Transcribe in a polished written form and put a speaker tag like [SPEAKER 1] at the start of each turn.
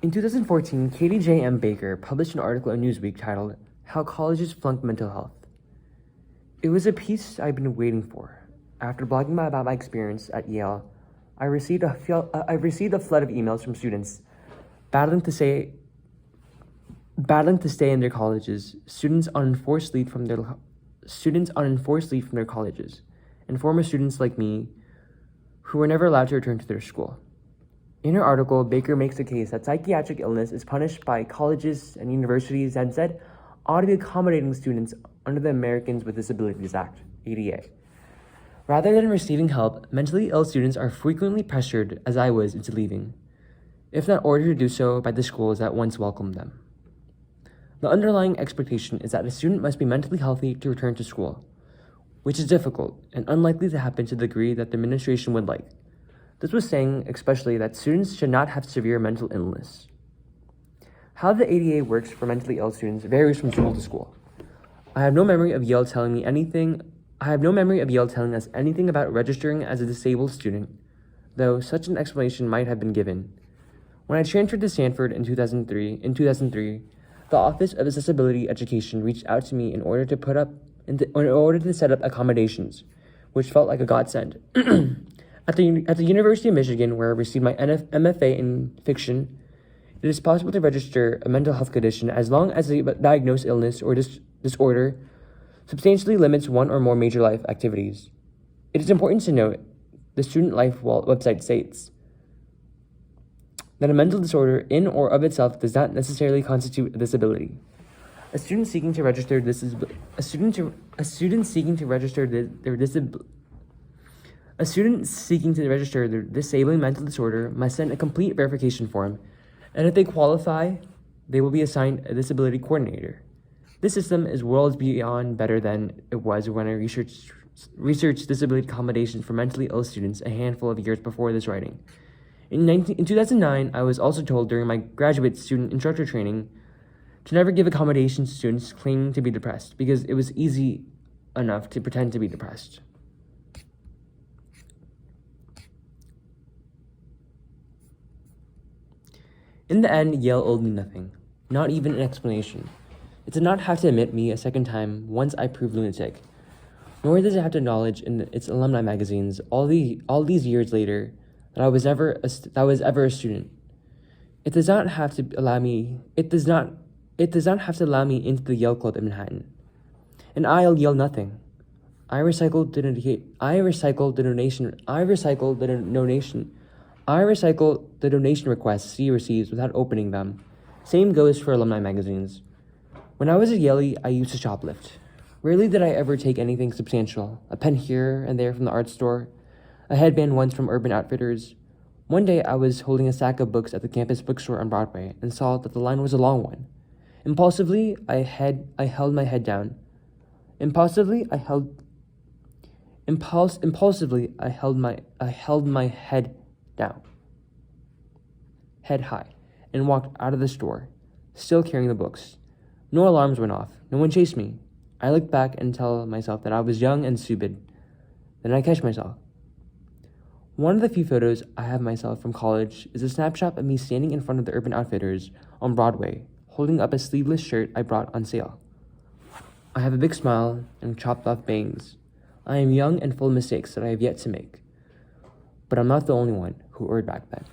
[SPEAKER 1] In 2014, Katie J. M. Baker published an article in Newsweek titled, "How Colleges Flunk Mental Health." It was a piece I'd been waiting for. After blogging about my experience at Yale, I received a flood of emails from students battling to stay in their colleges, students on enforced leave from their colleges, and former students like me who were never allowed to return to their school. In her article, Baker makes the case that psychiatric illness is punished by colleges and universities and instead ought to be accommodating students under the Americans with Disabilities Act, ADA. Rather than receiving help, mentally ill students are frequently pressured, as I was, into leaving, if not ordered to do so by the schools that once welcomed them. The underlying expectation is that a student must be mentally healthy to return to school, which is difficult and unlikely to happen to the degree that the administration would like. This was saying especially that students should not have severe mental illness. How the ADA works for mentally ill students varies from school to school. I have no memory of Yale telling us anything about registering as a disabled student, though such an explanation might have been given. When I transferred to Stanford in 2003, the Office of Accessibility Education reached out to me in order to set up accommodations, which felt like a godsend. At the University of Michigan, where I received my MFA in fiction, it is possible to register a mental health condition as long as the diagnosed illness or disorder substantially limits one or more major life activities. It is important to note the Student Life website states that a mental disorder in or of itself does not necessarily constitute a disability. A student seeking to register their disabling mental disorder must send a complete verification form, and if they qualify, they will be assigned a disability coordinator. This system is worlds beyond better than it was when I researched disability accommodations for mentally ill students a handful of years before this writing. In 2009, I was also told during my graduate student instructor training to never give accommodations to students claiming to be depressed because it was easy enough to pretend to be depressed. In the end, Yale owed me nothing, not even an explanation. It did not have to admit me a second time once I proved lunatic, nor did it have to acknowledge in its alumni magazines all these years later that I was ever a student. It does not have to allow me into the Yale Club in Manhattan. And I'll yell nothing. I recycled the donation requests he receives without opening them. Same goes for alumni magazines. When I was at Yale, I used to shoplift. Rarely did I ever take anything substantial, a pen here and there from the art store, a headband once from Urban Outfitters. One day I was holding a stack of books at the campus bookstore on Broadway and saw that the line was a long one. Impulsively, I held my head down. Impulsively, I held my head down, head high, and walked out of the store, still carrying the books. No alarms went off. No one chased me. I looked back and tell myself that I was young and stupid. Then I catch myself. One of the few photos I have myself from college is a snapshot of me standing in front of the Urban Outfitters on Broadway, holding up a sleeveless shirt I brought on sale. I have a big smile and chopped off bangs. I am young and full of mistakes that I have yet to make. But I'm not the only one who erred back then.